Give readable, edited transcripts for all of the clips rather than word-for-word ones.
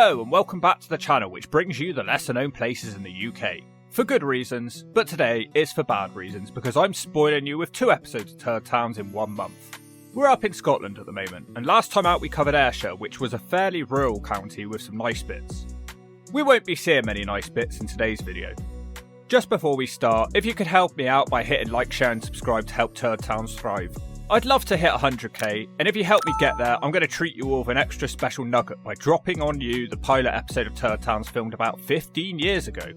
Hello and welcome back to the channel which brings you the lesser known places in the UK. For good reasons, but today is for bad reasons because I'm spoiling you with 2 episodes of TurdTowns in 1 month. We're up in Scotland at the moment, and last time out we covered Ayrshire, which was a fairly rural county with some nice bits. We won't be seeing many nice bits in today's video. Just before we start, if you could help me out by hitting like, share and subscribe to help TurdTowns thrive. I'd love to hit 100k, and if you help me get there, I'm going to treat you all with an extra special nugget by dropping on you the pilot episode of TurdTowns filmed about 15 years ago.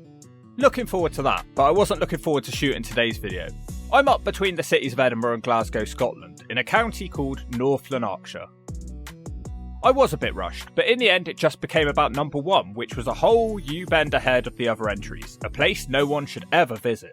Looking forward to that, but I wasn't looking forward to shooting today's video. I'm up between the cities of Edinburgh and Glasgow, Scotland, in a county called North Lanarkshire. I was a bit rushed, but in the end it just became about number 1, which was a whole U-bend ahead of the other entries, a place no one should ever visit.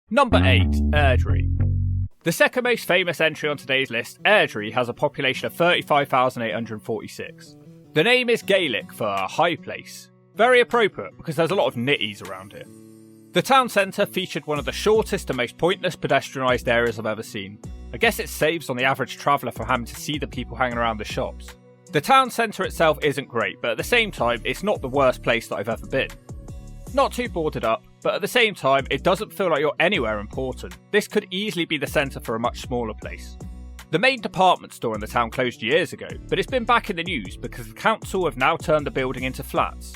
Number 8, Airdrie. The second most famous entry on today's list, Airdrie has a population of 35,846. The name is Gaelic for a high place. Very appropriate because there's a lot of nitties around here. The town centre featured one of the shortest and most pointless pedestrianised areas I've ever seen. I guess it saves on the average traveller from having to see the people hanging around the shops. The town centre itself isn't great, but at the same time it's not the worst place that I've ever been. Not too boarded up, but at the same time, it doesn't feel like you're anywhere important. This could easily be the centre for a much smaller place. The main department store in the town closed years ago, but it's been back in the news because the council have now turned the building into flats.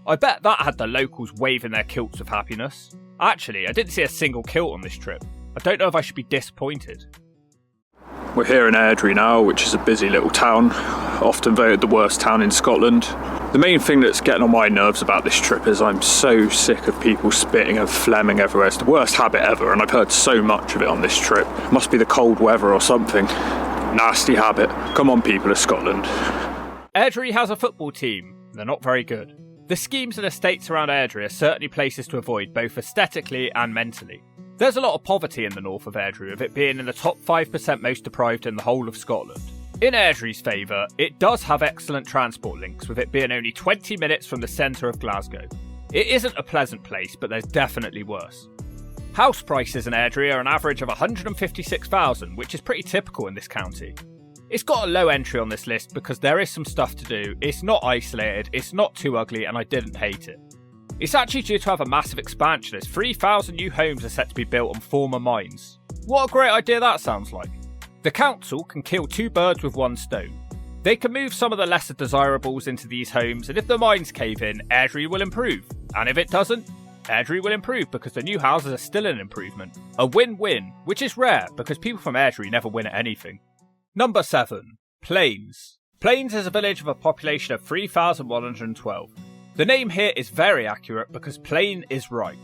I bet that had the locals waving their kilts with happiness. Actually, I didn't see a single kilt on this trip. I don't know if I should be disappointed. We're here in Airdrie now, which is a busy little town, often voted the worst town in Scotland. The main thing that's getting on my nerves about this trip is I'm so sick of people spitting and phlegming everywhere. It's the worst habit ever, and I've heard so much of it on this trip. Must be the cold weather or something. Nasty habit. Come on, people of Scotland. Airdrie has a football team. They're not very good. The schemes and estates around Airdrie are certainly places to avoid, both aesthetically and mentally. There's a lot of poverty in the north of Airdrie, with it being in the top 5% most deprived in the whole of Scotland. In Airdrie's favour, it does have excellent transport links, with it being only 20 minutes from the centre of Glasgow. It isn't a pleasant place, but there's definitely worse. House prices in Airdrie are an average of 156,000, which is pretty typical in this county. It's got a low entry on this list because there is some stuff to do, it's not isolated, it's not too ugly, and I didn't hate it. It's actually due to have a massive expansion as 3,000 new homes are set to be built on former mines. What a great idea that sounds like. The council can kill 2 birds with 1 stone. They can move some of the lesser desirables into these homes, and if the mines cave in, Airdrie will improve. And if it doesn't, Airdrie will improve because the new houses are still an improvement. A win-win, which is rare because people from Airdrie never win at anything. Number 7. Plains. Plains is a village with a population of 3,112. The name here is very accurate because plain is right.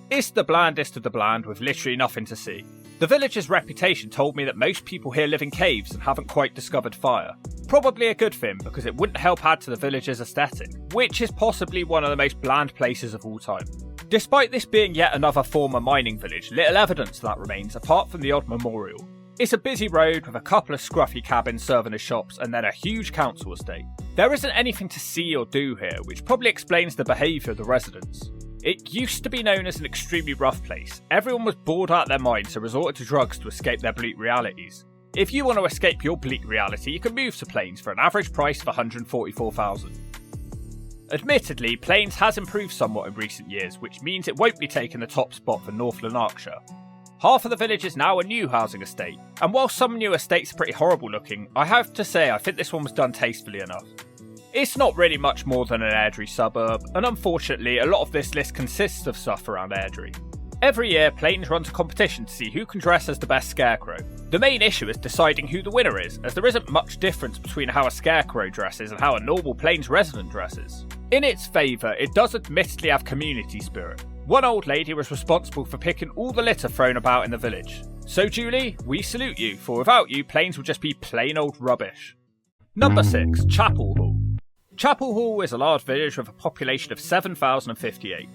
It's the blandest of the bland with literally nothing to see. The village's reputation told me that most people here live in caves and haven't quite discovered fire. Probably a good thing because it wouldn't help add to the village's aesthetic, which is possibly one of the most bland places of all time. Despite this being yet another former mining village, little evidence of that remains apart from the odd memorial. It's a busy road with a couple of scruffy cabins serving as shops and then a huge council estate. There isn't anything to see or do here, which probably explains the behaviour of the residents. It used to be known as an extremely rough place. Everyone was bored out of their minds and resorted to drugs to escape their bleak realities. If you want to escape your bleak reality, you can move to Plains for an average price of 144,000. Admittedly, Plains has improved somewhat in recent years, which means it won't be taking the top spot for North Lanarkshire. Half of the village is now a new housing estate, and while some new estates are pretty horrible looking, I have to say I think this one was done tastefully enough. It's not really much more than an Airdrie suburb, and unfortunately a lot of this list consists of stuff around Airdrie. Every year, Plains runs a competition to see who can dress as the best scarecrow. The main issue is deciding who the winner is, as there isn't much difference between how a scarecrow dresses and how a normal Plains resident dresses. In its favour, it does admittedly have community spirit. One old lady was responsible for picking all the litter thrown about in the village. So Julie, we salute you, for without you, Plains would just be plain old rubbish. Number 6, Chapelhall. Chapelhall is a large village with a population of 7,058.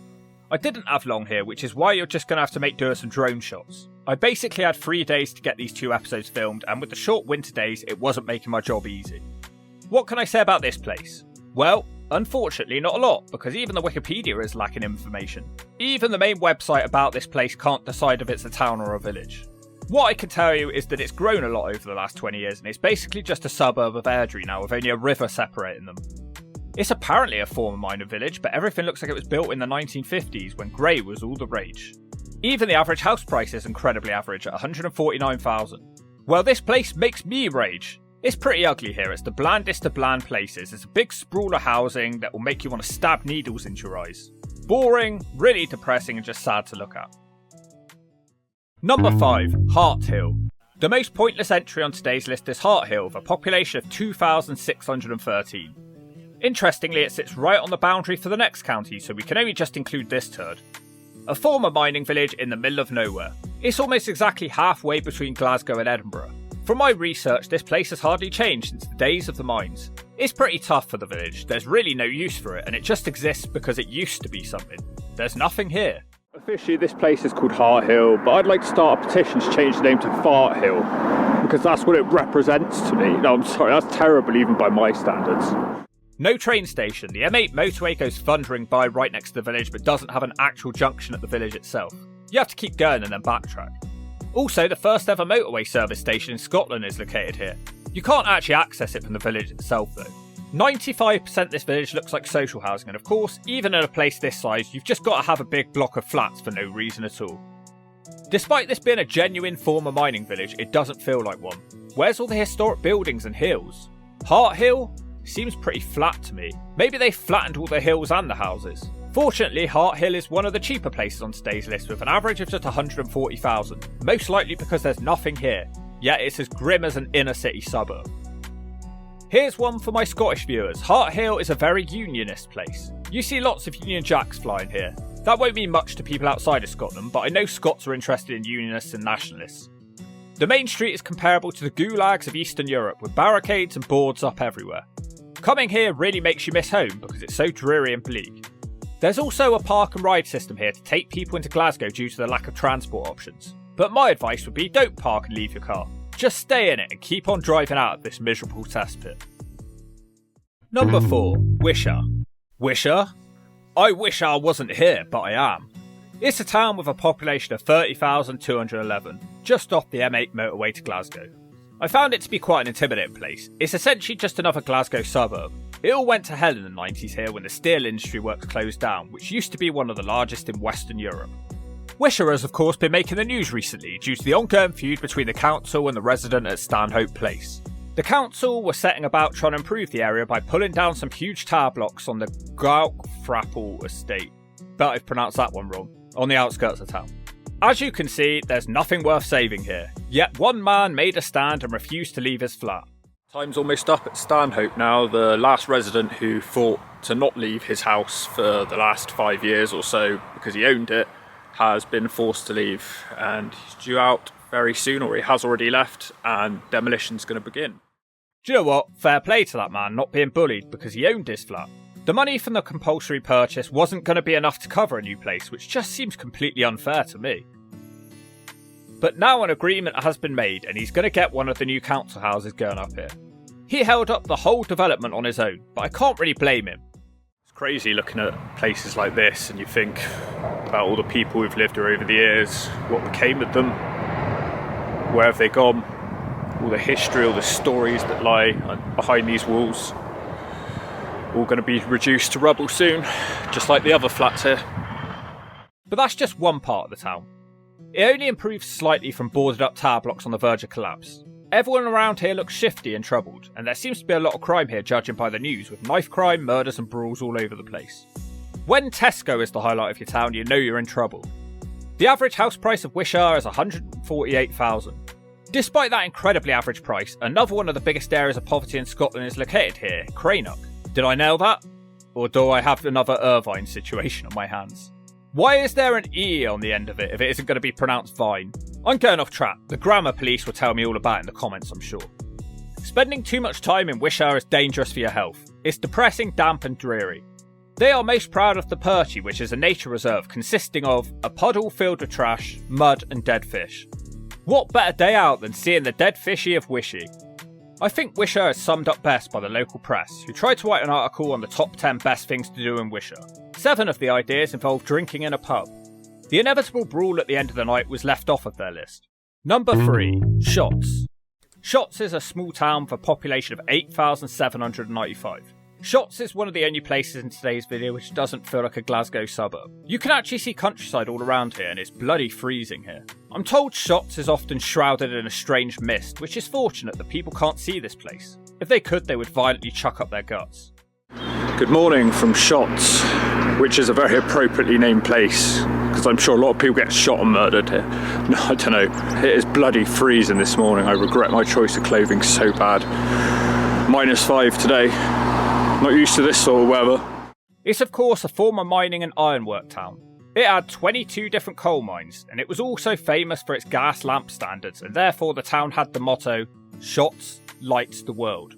I didn't have long here, which is why you're just going to have to make do with some drone shots. I basically had 3 days to get these 2 episodes filmed, and with the short winter days, it wasn't making my job easy. What can I say about this place? Well, unfortunately not a lot, because even the Wikipedia is lacking information. Even the main website about this place can't decide if it's a town or a village. What I can tell you is that it's grown a lot over the last 20 years, and it's basically just a suburb of Airdrie now, with only a river separating them. It's apparently a former mining village, but everything looks like it was built in the 1950s when grey was all the rage. Even the average house price is incredibly average at $149,000. Well, this place makes me rage. It's pretty ugly here. It's the blandest of bland places. It's a big sprawl of housing that will make you want to stab needles into your eyes. Boring, really depressing, and just sad to look at. Number 5, Harthill. The most pointless entry on today's list is Harthill, with a population of 2,613. Interestingly, it sits right on the boundary for the next county, so we can only just include this turd. A former mining village in the middle of nowhere. It's almost exactly halfway between Glasgow and Edinburgh. From my research, this place has hardly changed since the days of the mines. It's pretty tough for the village, there's really no use for it, and it just exists because it used to be something. There's nothing here. Officially, this place is called Harthill, but I'd like to start a petition to change the name to Farthill, because that's what it represents to me. No, I'm sorry, that's terrible even by my standards. No train station. The M8 motorway goes thundering by right next to the village, but doesn't have an actual junction at the village itself. You have to keep going and then backtrack. Also, the first ever motorway service station in Scotland is located here. You can't actually access it from the village itself though. 95% of this village looks like social housing, and of course, even in a place this size, you've just got to have a big block of flats for no reason at all. Despite this being a genuine former mining village, it doesn't feel like one. Where's all the historic buildings and hills? Harthill? Seems pretty flat to me. Maybe they flattened all the hills and the houses. Fortunately, Harthill is one of the cheaper places on today's list with an average of just $140,000, most likely because there's nothing here, yet it's as grim as an inner city suburb. Here's one for my Scottish viewers. Harthill is a very unionist place. You see lots of Union Jacks flying here. That won't mean much to people outside of Scotland, but I know Scots are interested in unionists and nationalists. The main street is comparable to the gulags of Eastern Europe, with barricades and boards up everywhere. Coming here really makes you miss home because it's so dreary and bleak. There's also a park and ride system here to take people into Glasgow due to the lack of transport options. But my advice would be don't park and leave your car. Just stay in it and keep on driving out of this miserable cesspit. Number 4, Wishaw. Wishaw? I wish I wasn't here, but I am. It's a town with a population of 30,211, just off the M8 motorway to Glasgow. I found it to be quite an intimidating place. It's essentially just another Glasgow suburb. It all went to hell in the 90s here when the steel industry works closed down, which used to be one of the largest in Western Europe. Wishaw has of course been making the news recently due to the ongoing feud between the council and the resident at Stanhope Place. The council were setting about trying to improve the area by pulling down some huge tower blocks on the Gauk estate. Bet I've pronounced that one wrong. On the outskirts of town. As you can see, there's nothing worth saving here. Yet one man made a stand and refused to leave his flat. Time's almost up at Stanhope now. The last resident who fought to not leave his house for the last 5 years or so because he owned it has been forced to leave, and he's due out very soon, or he has already left, and demolition's going to begin. Do you know what? Fair play to that man not being bullied because he owned his flat. The money from the compulsory purchase wasn't going to be enough to cover a new place, which just seems completely unfair to me. But now an agreement has been made and he's going to get one of the new council houses going up here. He held up the whole development on his own, but I can't really blame him. It's crazy looking at places like this and you think about all the people who've lived here over the years, what became of them, where have they gone, all the history, all the stories that lie behind these walls. All going to be reduced to rubble soon, just like the other flats here. But that's just one part of the town. It only improves slightly from boarded up tower blocks on the verge of collapse. Everyone around here looks shifty and troubled, and there seems to be a lot of crime here judging by the news, with knife crime, murders and brawls all over the place. When Tesco is the highlight of your town, you know you're in trouble. The average house price of Wishaw is $148,000. Despite that incredibly average price, another one of the biggest areas of poverty in Scotland is located here, Cranach. Did I nail that? Or do I have another Irvine situation on my hands? Why is there an E on the end of it if it isn't going to be pronounced Vine? I'm going off track. The grammar police will tell me all about it in the comments, I'm sure. Spending too much time in Wishaw is dangerous for your health. It's depressing, damp and dreary. They are most proud of the Perchie, which is a nature reserve consisting of a puddle filled with trash, mud and dead fish. What better day out than seeing the dead fishy of Wishy? I think Wishaw is summed up best by the local press, who tried to write an article on the top 10 best things to do in Wishaw. 7 of the ideas involved drinking in a pub. The inevitable brawl at the end of the night was left off of their list. Number 3. Shotts. Shotts is a small town with a population of 8,795. Shotts is one of the only places in today's video which doesn't feel like a Glasgow suburb. You can actually see countryside all around here and it's bloody freezing here. I'm told Shotts is often shrouded in a strange mist, which is fortunate that people can't see this place. If they could, they would violently chuck up their guts. Good morning from Shotts, which is a very appropriately named place, because I'm sure a lot of people get shot and murdered here. No, I don't know. It is bloody freezing this morning. I regret my choice of clothing so bad. -5 today. Not used to this sort of weather. It's of course a former mining and ironwork town. It had 22 different coal mines, and it was also famous for its gas lamp standards, and therefore the town had the motto, Shotts lights the world.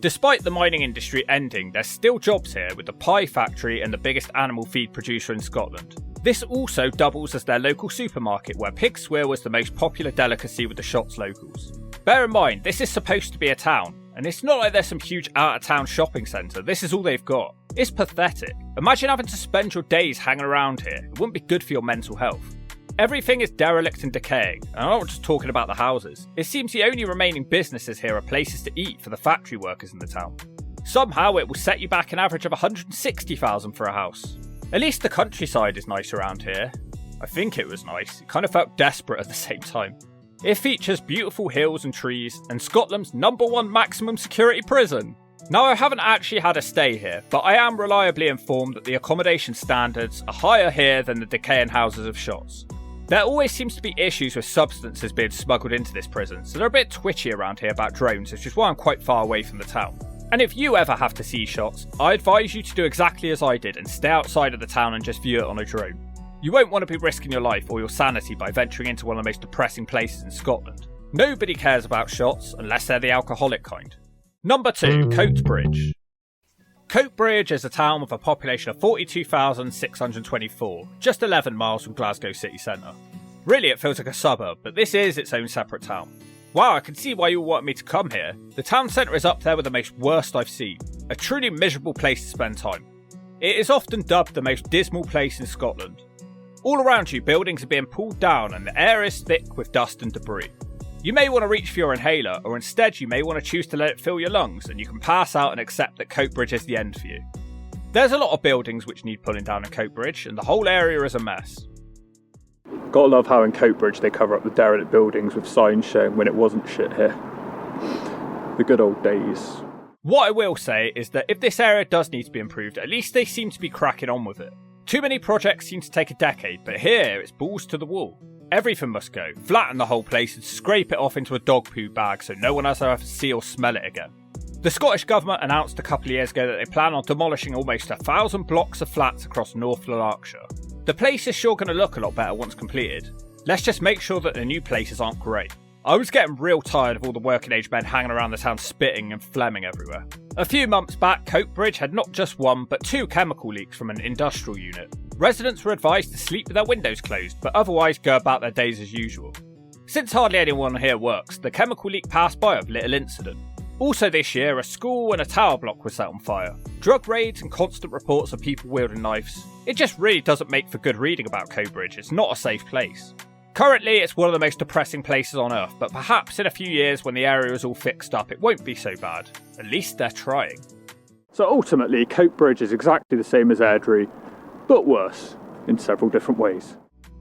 Despite the mining industry ending, there's still jobs here with the pie factory and the biggest animal feed producer in Scotland. This also doubles as their local supermarket, where pig swir was the most popular delicacy with the Shotts locals. Bear in mind, this is supposed to be a town, and it's not like there's some huge out-of-town shopping centre. This is all they've got. It's pathetic. Imagine having to spend your days hanging around here. It wouldn't be good for your mental health. Everything is derelict and decaying, and I'm not just talking about the houses. It seems the only remaining businesses here are places to eat for the factory workers in the town. Somehow it will set you back an average of 160,000 for a house. At least the countryside is nice around here. I think it was nice. It kind of felt desperate at the same time. It features beautiful hills and trees, and Scotland's #1 maximum security prison. Now, I haven't actually had a stay here, but I am reliably informed that the accommodation standards are higher here than the decaying houses of Shotts. There always seems to be issues with substances being smuggled into this prison, so they're a bit twitchy around here about drones, which is why I'm quite far away from the town. And if you ever have to see Shotts, I advise you to do exactly as I did and stay outside of the town and just view it on a drone. You won't want to be risking your life or your sanity by venturing into one of the most depressing places in Scotland. Nobody cares about Shotts unless they're the alcoholic kind. Number 2, Coatbridge. Coatbridge is a town with a population of 42,624, just 11 miles from Glasgow city centre. Really, it feels like a suburb, but this is its own separate town. Wow, I can see why you want me to come here. The town centre is up there with the most worst I've seen. A truly miserable place to spend time. It is often dubbed the most dismal place in Scotland. All around you, buildings are being pulled down and the air is thick with dust and debris. You may want to reach for your inhaler, or instead you may want to choose to let it fill your lungs, and you can pass out and accept that Coatbridge is the end for you. There's a lot of buildings which need pulling down in Coatbridge, and the whole area is a mess. Gotta love how in Coatbridge they cover up the derelict buildings with signs showing when it wasn't shit here. The good old days. What I will say is that if this area does need to be improved, at least they seem to be cracking on with it. Too many projects seem to take a decade, but here it's balls to the wall. Everything must go. Flatten the whole place and scrape it off into a dog poo bag so no one else will have to see or smell it again. The Scottish Government announced a couple of years ago that they plan on demolishing almost 1,000 blocks of flats across North Lanarkshire. The place is sure going to look a lot better once completed. Let's just make sure that the new places aren't great. I was getting real tired of all the working age men hanging around the town spitting and phlegming everywhere. A few months back, Coatbridge had not just 1 but 2 chemical leaks from an industrial unit. Residents were advised to sleep with their windows closed, but otherwise go about their days as usual. Since hardly anyone here works, the chemical leak passed by with little incident. Also this year, a school and a tower block was set on fire. Drug raids and constant reports of people wielding knives. It just really doesn't make for good reading about Coatbridge. It's not a safe place. Currently, it's one of the most depressing places on earth, but perhaps in a few years when the area is all fixed up, it won't be so bad. At least they're trying. So ultimately, Coatbridge is exactly the same as Airdrie, but worse in several different ways.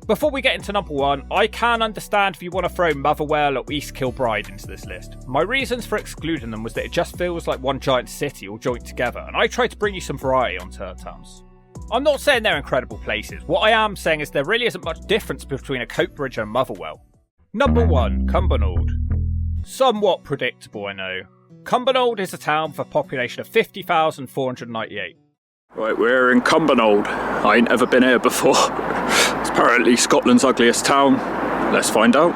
Before we get into number 1, I can understand if you want to throw Motherwell or East Kilbride into this list. My reasons for excluding them was that it just feels like one giant city all joined together, and I tried to bring you some variety on TurdTowns. I'm not saying they're incredible places. What I am saying is there really isn't much difference between a Coatbridge and a Motherwell. Number 1, Cumbernauld. Somewhat predictable, I know. Cumbernauld is a town with a population of 50,498. Right, we're in Cumbernauld. I ain't ever been here before. It's apparently Scotland's ugliest town. Let's find out.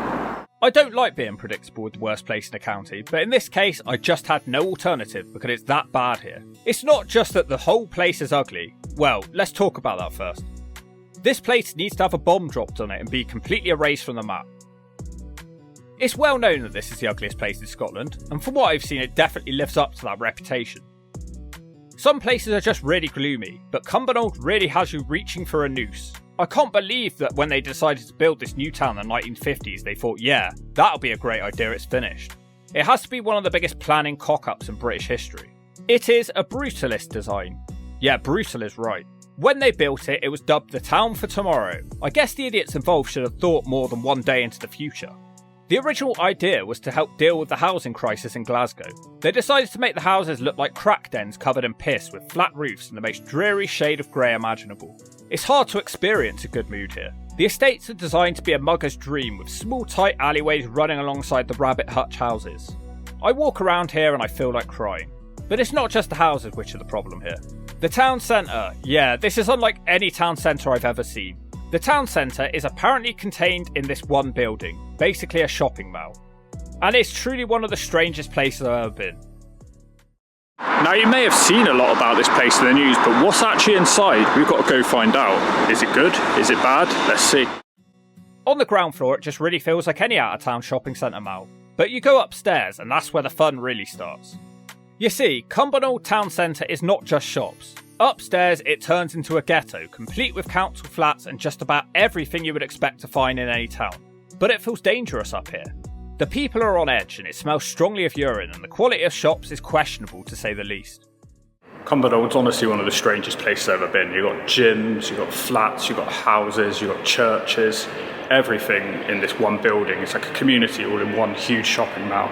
I don't like being predictable with the worst place in the county, but in this case I just had no alternative because it's that bad here. It's not just that the whole place is ugly. Well, let's talk about that first. This place needs to have a bomb dropped on it and be completely erased from the map. It's well known that this is the ugliest place in Scotland, and from what I've seen it definitely lives up to that reputation. Some places are just really gloomy, but Cumbernauld really has you reaching for a noose. I can't believe that when they decided to build this new town in the 1950s they thought, yeah, that'll be a great idea, it's finished. It has to be one of the biggest planning cock-ups in British history. It is a brutalist design. Yeah, brutal is right. When they built it, it was dubbed the town for tomorrow. I guess the idiots involved should have thought more than one day into the future. The original idea was to help deal with the housing crisis in Glasgow. They decided to make the houses look like crack dens covered in piss with flat roofs and the most dreary shade of grey imaginable. It's hard to experience a good mood here. The estates are designed to be a mugger's dream with small tight alleyways running alongside the rabbit hutch houses. I walk around here and I feel like crying. But it's not just the houses which are the problem here. The town centre, yeah, this is unlike any town centre I've ever seen. The town centre is apparently contained in this one building, basically a shopping mall. And it's truly one of the strangest places I've ever been. Now you may have seen a lot about this place in the news, but what's actually inside? We've got to go find out. Is it good? Is it bad? Let's see. On the ground floor it just really feels like any out-of-town shopping centre mall. But you go upstairs and that's where the fun really starts. You see, Cumbernauld Town Centre is not just shops. Upstairs, it turns into a ghetto, complete with council flats and just about everything you would expect to find in any town. But it feels dangerous up here. The people are on edge and it smells strongly of urine and the quality of shops is questionable to say the least. Cumbernauld is honestly one of the strangest places I've ever been. You've got gyms, you've got flats, you've got houses, you've got churches, everything in this one building. It's like a community all in one huge shopping mall.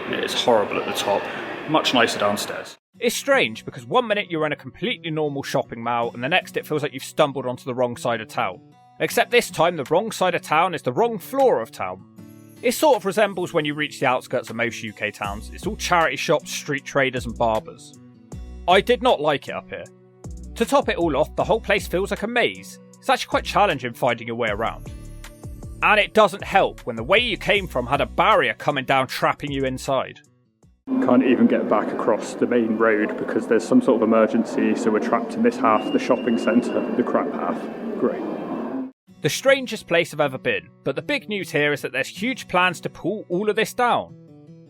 It's horrible at the top, much nicer downstairs. It's strange because one minute you're in a completely normal shopping mall and the next it feels like you've stumbled onto the wrong side of town. Except this time the wrong side of town is the wrong floor of town. It sort of resembles when you reach the outskirts of most UK towns. It's all charity shops, street traders and barbers. I did not like it up here. To top it all off, the whole place feels like a maze. It's actually quite challenging finding your way around. And it doesn't help when the way you came from had a barrier coming down trapping you inside. Can't even get back across the main road because there's some sort of emergency, so we're trapped in this half of the shopping centre, the crap half. Great. The strangest place I've ever been, but the big news here is that there's huge plans to pull all of this down.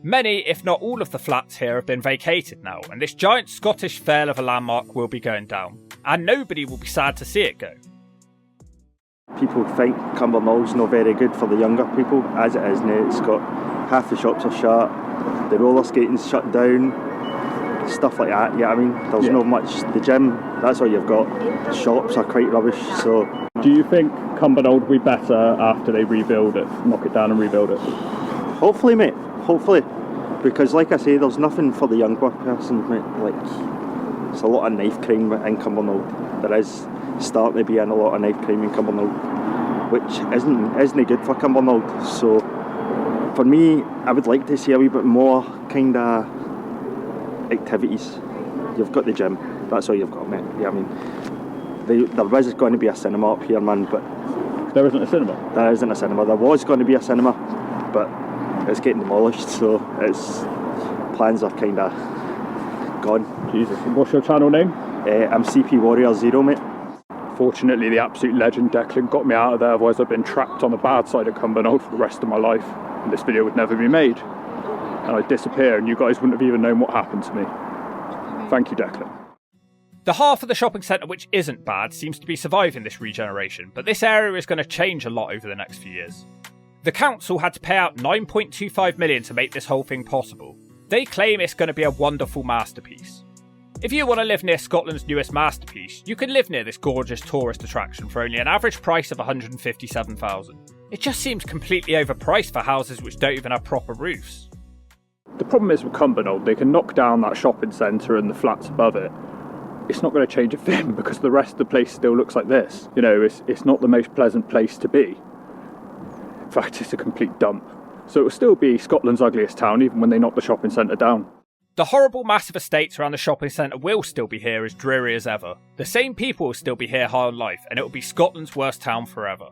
Many, if not all of the flats here have been vacated now, and this giant Scottish fail of a landmark will be going down, and nobody will be sad to see it go. People think Cumbernauld not very good for the younger people, as it is now. It's got half the shops are shut, the roller skating's shut down, stuff like that. Yeah, I mean, there's not much. The gym, that's all you've got. Shops are quite rubbish. So, do you think Cumbernauld will be better after they rebuild it, knock it down and rebuild it? Hopefully, mate. Hopefully, because like I say, there's nothing for the younger person, mate. Like, it's a lot of knife crime in Cumbernauld. There is starting to be a lot of knife crime in Cumbernauld, which isn't good for Cumbernauld. So, for me, I would like to see a wee bit more kind of activities. You've got the gym, that's all you've got, mate. Yeah, I mean, there was going to be a cinema up here, man, but there isn't a cinema? There isn't a cinema. There was going to be a cinema, but it's getting demolished, so plans are kind of gone. Jesus. What's your channel name? I'm CP Warrior Zero, mate. Fortunately, the absolute legend Declan got me out of there, otherwise I've been trapped on the bad side of Cumbernauld for the rest of my life. And this video would never be made. And I'd disappear and you guys wouldn't have even known what happened to me. Thank you, Declan. The half of the shopping centre which isn't bad seems to be surviving this regeneration, but this area is going to change a lot over the next few years. The council had to pay out $9.25 million to make this whole thing possible. They claim it's going to be a wonderful masterpiece. If you want to live near Scotland's newest masterpiece, you can live near this gorgeous tourist attraction for only an average price of $157,000. It just seems completely overpriced for houses which don't even have proper roofs. The problem is with Cumbernauld, they can knock down that shopping centre and the flats above it. It's not going to change a thing because the rest of the place still looks like this. You know, it's not the most pleasant place to be. In fact, it's a complete dump. So it will still be Scotland's ugliest town even when they knock the shopping centre down. The horrible massive estates around the shopping centre will still be here as dreary as ever. The same people will still be here high on life, and it will be Scotland's worst town forever.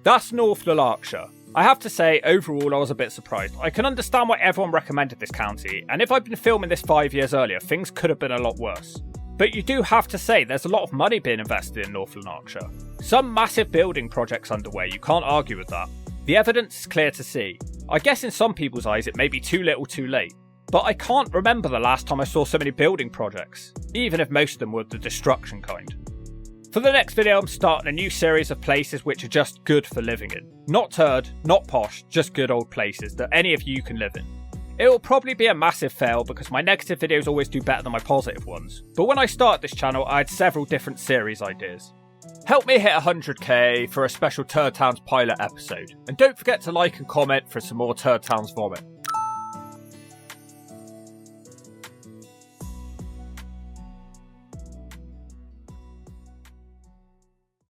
That's North Lanarkshire. I have to say, overall I was a bit surprised. I can understand why everyone recommended this county, and if I'd been filming this 5 years earlier, things could have been a lot worse. But you do have to say there's a lot of money being invested in North Lanarkshire. Some massive building projects underway, you can't argue with that. The evidence is clear to see. I guess in some people's eyes it may be too little too late, but I can't remember the last time I saw so many building projects, even if most of them were the destruction kind. For the next video I'm starting a new series of places which are just good for living in. Not turd, not posh, just good old places that any of you can live in. It will probably be a massive fail because my negative videos always do better than my positive ones, but when I started this channel I had several different series ideas. Help me hit 100k for a special TurdTowns pilot episode, and don't forget to like and comment for some more TurdTowns vomit.